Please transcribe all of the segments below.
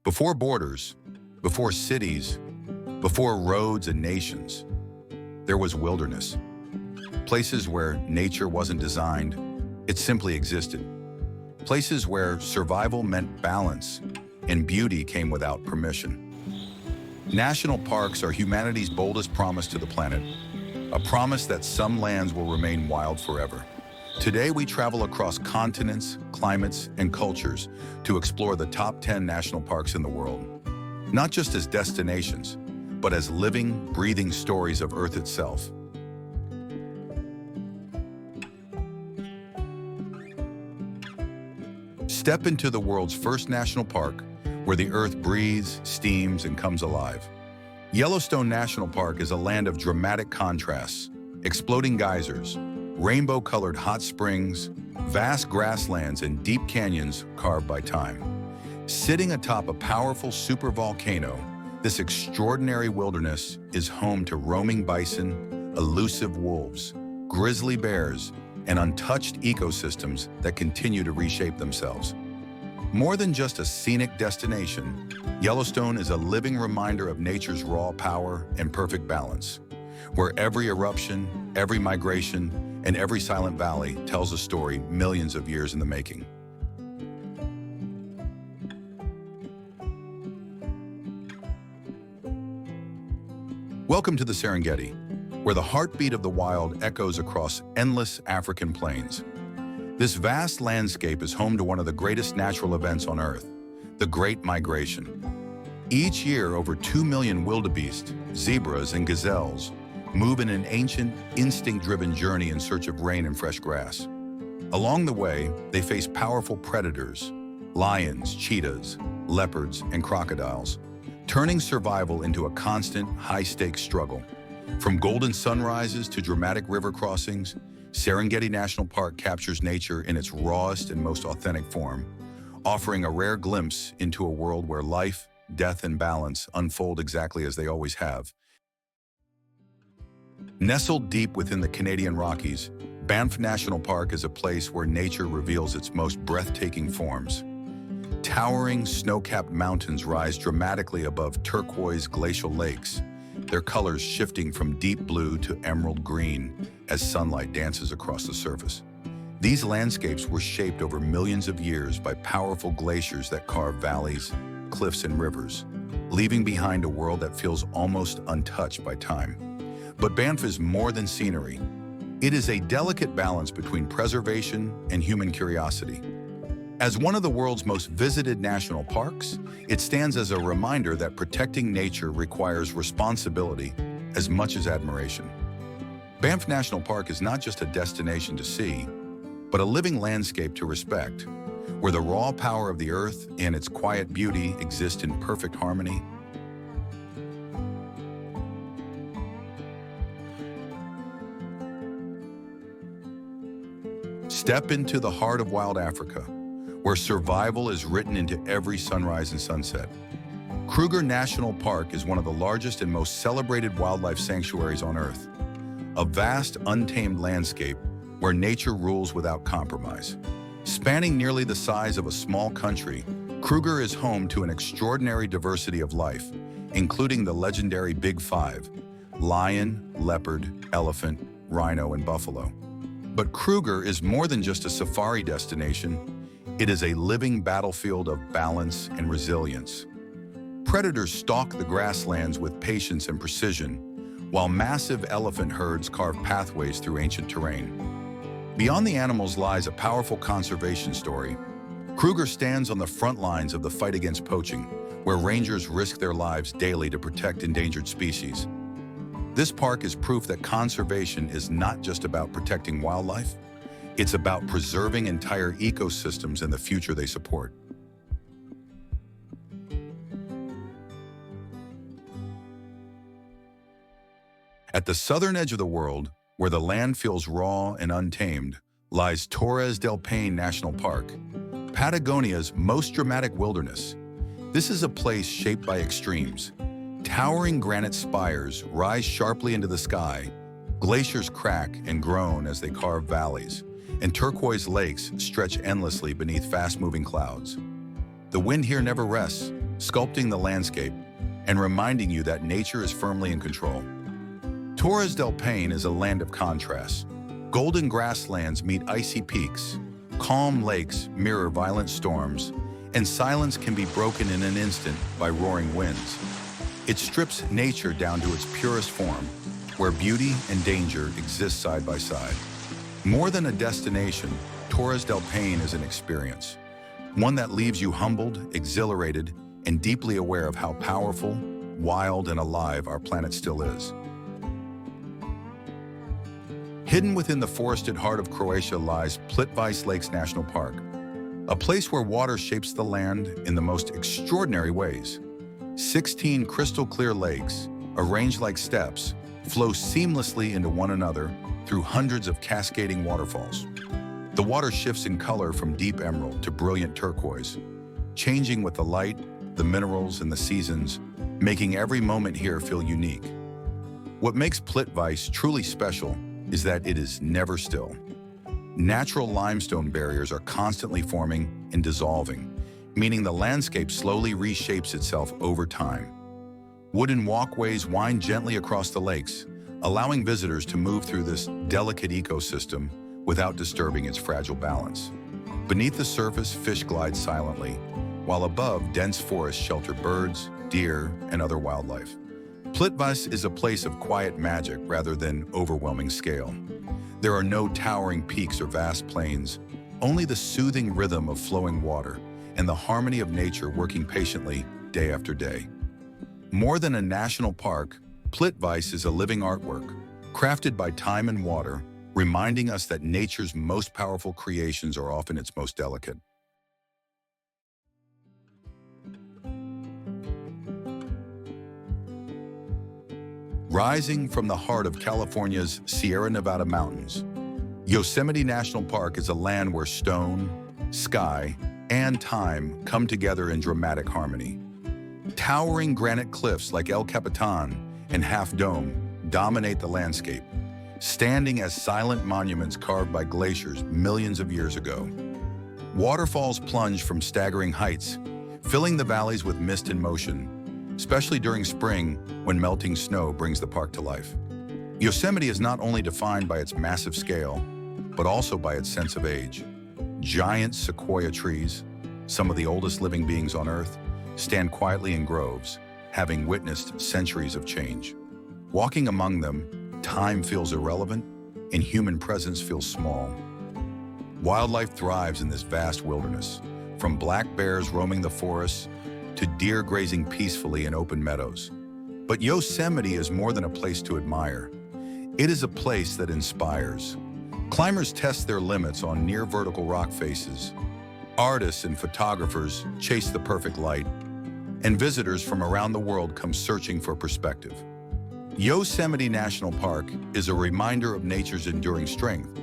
Before borders, before cities, before roads and nations, there was wilderness. Places where nature wasn't designed, it simply existed. Places where survival meant balance and beauty came without permission. National parks are humanity's boldest promise to the planet, a promise that some lands will remain wild forever. Today, we travel across continents, climates, and cultures to explore the top 10 national parks in the world, not just as destinations, but as living, breathing stories of Earth itself. Step into the world's first national park, where the Earth breathes, steams, and comes alive. Yellowstone National Park is a land of dramatic contrasts, exploding geysers, rainbow-colored hot springs, vast grasslands, and deep canyons carved by time. Sitting atop a powerful supervolcano, this extraordinary wilderness is home to roaming bison, elusive wolves, grizzly bears, and untouched ecosystems that continue to reshape themselves. More than just a scenic destination, Yellowstone is a living reminder of nature's raw power and perfect balance, where every eruption, every migration, and every silent valley tells a story millions of years in the making. Welcome to the Serengeti, where the heartbeat of the wild echoes across endless African plains. This vast landscape is home to one of the greatest natural events on Earth, the Great Migration. Each year, over 2 million wildebeest, zebras, and gazelles move in an ancient, instinct-driven journey in search of rain and fresh grass. Along the way, they face powerful predators, lions, cheetahs, leopards, and crocodiles, turning survival into a constant, high-stakes struggle. From golden sunrises to dramatic river crossings, Serengeti National Park captures nature in its rawest and most authentic form, offering a rare glimpse into a world where life, death, and balance unfold exactly as they always have. Nestled deep within the Canadian Rockies, Banff National Park is a place where nature reveals its most breathtaking forms. Towering, snow-capped mountains rise dramatically above turquoise glacial lakes, their colors shifting from deep blue to emerald green as sunlight dances across the surface. These landscapes were shaped over millions of years by powerful glaciers that carve valleys, cliffs, and rivers, leaving behind a world that feels almost untouched by time. But Banff is more than scenery. It is a delicate balance between preservation and human curiosity. As one of the world's most visited national parks, it stands as a reminder that protecting nature requires responsibility as much as admiration. Banff National Park is not just a destination to see, but a living landscape to respect, where the raw power of the earth and its quiet beauty exist in perfect harmony. Step into the heart of wild Africa, where survival is written into every sunrise and sunset. Kruger National Park is one of the largest and most celebrated wildlife sanctuaries on Earth, a vast, untamed landscape where nature rules without compromise. Spanning nearly the size of a small country, Kruger is home to an extraordinary diversity of life, including the legendary Big Five: lion, leopard, elephant, rhino, and buffalo. But Kruger is more than just a safari destination. It is a living battlefield of balance and resilience. Predators stalk the grasslands with patience and precision, while massive elephant herds carve pathways through ancient terrain. Beyond the animals lies a powerful conservation story. Kruger stands on the front lines of the fight against poaching, where rangers risk their lives daily to protect endangered species. This park is proof that conservation is not just about protecting wildlife, it's about preserving entire ecosystems and the future they support. At the southern edge of the world, where the land feels raw and untamed, lies Torres del Paine National Park, Patagonia's most dramatic wilderness. This is a place shaped by extremes. Towering granite spires rise sharply into the sky, glaciers crack and groan as they carve valleys, and turquoise lakes stretch endlessly beneath fast-moving clouds. The wind here never rests, sculpting the landscape and reminding you that nature is firmly in control. Torres del Paine is a land of contrasts. Golden grasslands meet icy peaks, calm lakes mirror violent storms, and silence can be broken in an instant by roaring winds. It strips nature down to its purest form, where beauty and danger exist side by side. More than a destination, Torres del Paine is an experience, one that leaves you humbled, exhilarated, and deeply aware of how powerful, wild, and alive our planet still is. Hidden within the forested heart of Croatia lies Plitvice Lakes National Park, a place where water shapes the land in the most extraordinary ways. 16 crystal-clear lakes, arranged like steps, flow seamlessly into one another through hundreds of cascading waterfalls. The water shifts in color from deep emerald to brilliant turquoise, changing with the light, the minerals, and the seasons, making every moment here feel unique. What makes Plitvice truly special is that it is never still. Natural limestone barriers are constantly forming and dissolving, meaning the landscape slowly reshapes itself over time. Wooden walkways wind gently across the lakes, allowing visitors to move through this delicate ecosystem without disturbing its fragile balance. Beneath the surface, fish glide silently, while above, dense forests shelter birds, deer, and other wildlife. Plitvice is a place of quiet magic rather than overwhelming scale. There are no towering peaks or vast plains, only the soothing rhythm of flowing water and the harmony of nature working patiently day after day. More than a national park, Plitvice is a living artwork, crafted by time and water, reminding us that nature's most powerful creations are often its most delicate. Rising from the heart of California's Sierra Nevada mountains, Yosemite National Park is a land where stone, sky, and time come together in dramatic harmony. Towering granite cliffs like El Capitan and Half Dome dominate the landscape, standing as silent monuments carved by glaciers millions of years ago. Waterfalls plunge from staggering heights, filling the valleys with mist and motion, especially during spring when melting snow brings the park to life. Yosemite is not only defined by its massive scale, but also by its sense of age. Giant sequoia trees, some of the oldest living beings on Earth, stand quietly in groves, having witnessed centuries of change. Walking among them, time feels irrelevant and human presence feels small. Wildlife thrives in this vast wilderness, from black bears roaming the forests to deer grazing peacefully in open meadows. But Yosemite is more than a place to admire. It is a place that inspires. Climbers test their limits on near vertical rock faces. Artists and photographers chase the perfect light, and visitors from around the world come searching for perspective. Yosemite National Park is a reminder of nature's enduring strength,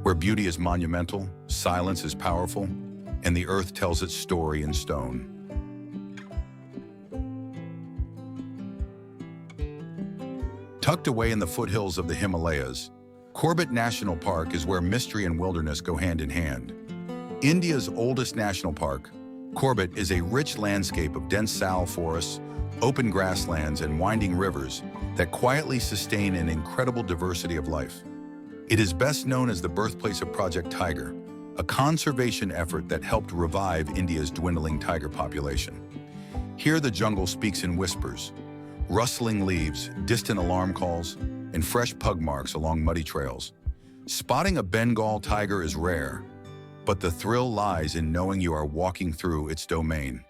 where beauty is monumental, silence is powerful, and the earth tells its story in stone. Tucked away in the foothills of the Himalayas, Corbett National Park is where mystery and wilderness go hand in hand. India's oldest national park, Corbett is a rich landscape of dense sal forests, open grasslands, and winding rivers that quietly sustain an incredible diversity of life. It is best known as the birthplace of Project Tiger, a conservation effort that helped revive India's dwindling tiger population. Here the jungle speaks in whispers, rustling leaves, distant alarm calls, and fresh pug marks along muddy trails. Spotting a Bengal tiger is rare, but the thrill lies in knowing you are walking through its domain.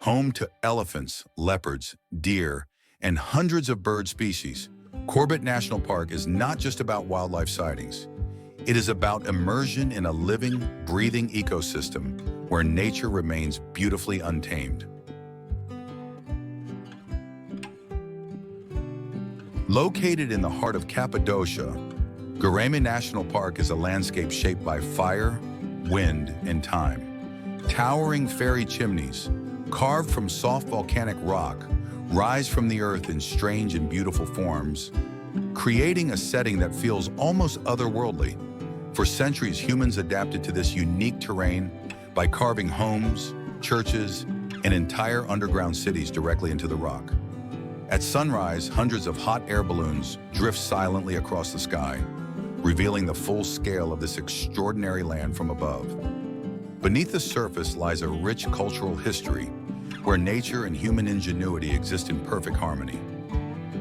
Home to elephants, leopards, deer, and hundreds of bird species, Corbett National Park is not just about wildlife sightings. It is about immersion in a living, breathing ecosystem where nature remains beautifully untamed. Located in the heart of Cappadocia, Gurama National Park is a landscape shaped by fire, wind, and time. Towering fairy chimneys, carved from soft volcanic rock, rise from the earth in strange and beautiful forms, creating a setting that feels almost otherworldly. For centuries, humans adapted to this unique terrain by carving homes, churches, and entire underground cities directly into the rock. At sunrise, hundreds of hot air balloons drift silently across the sky, revealing the full scale of this extraordinary land from above. Beneath the surface lies a rich cultural history where nature and human ingenuity exist in perfect harmony.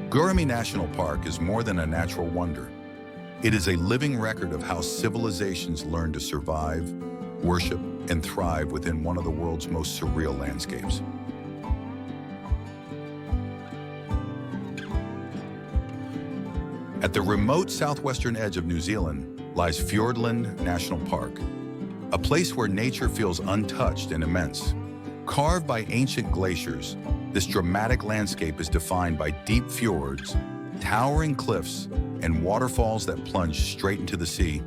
Gurumi National Park is more than a natural wonder. It is a living record of how civilizations learn to survive, worship, and thrive within one of the world's most surreal landscapes. At the remote southwestern edge of New Zealand lies Fiordland National Park, a place where nature feels untouched and immense. Carved by ancient glaciers, this dramatic landscape is defined by deep fjords, towering cliffs, and waterfalls that plunge straight into the sea.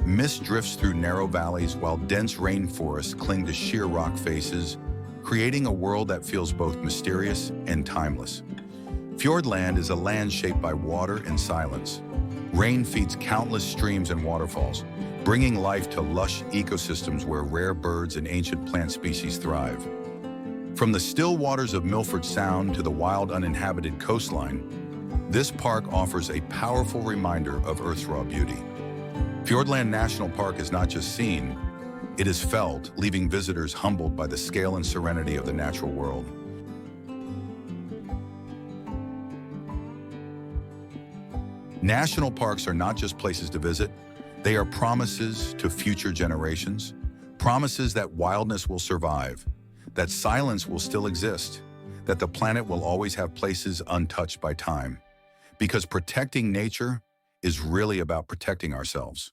Mist drifts through narrow valleys while dense rainforests cling to sheer rock faces, creating a world that feels both mysterious and timeless. Fiordland is a land shaped by water and silence. Rain feeds countless streams and waterfalls, bringing life to lush ecosystems where rare birds and ancient plant species thrive. From the still waters of Milford Sound to the wild uninhabited coastline, this park offers a powerful reminder of Earth's raw beauty. Fiordland National Park is not just seen, it is felt, leaving visitors humbled by the scale and serenity of the natural world. National parks are not just places to visit, they are promises to future generations, promises that wildness will survive, that silence will still exist, that the planet will always have places untouched by time. Because protecting nature is really about protecting ourselves.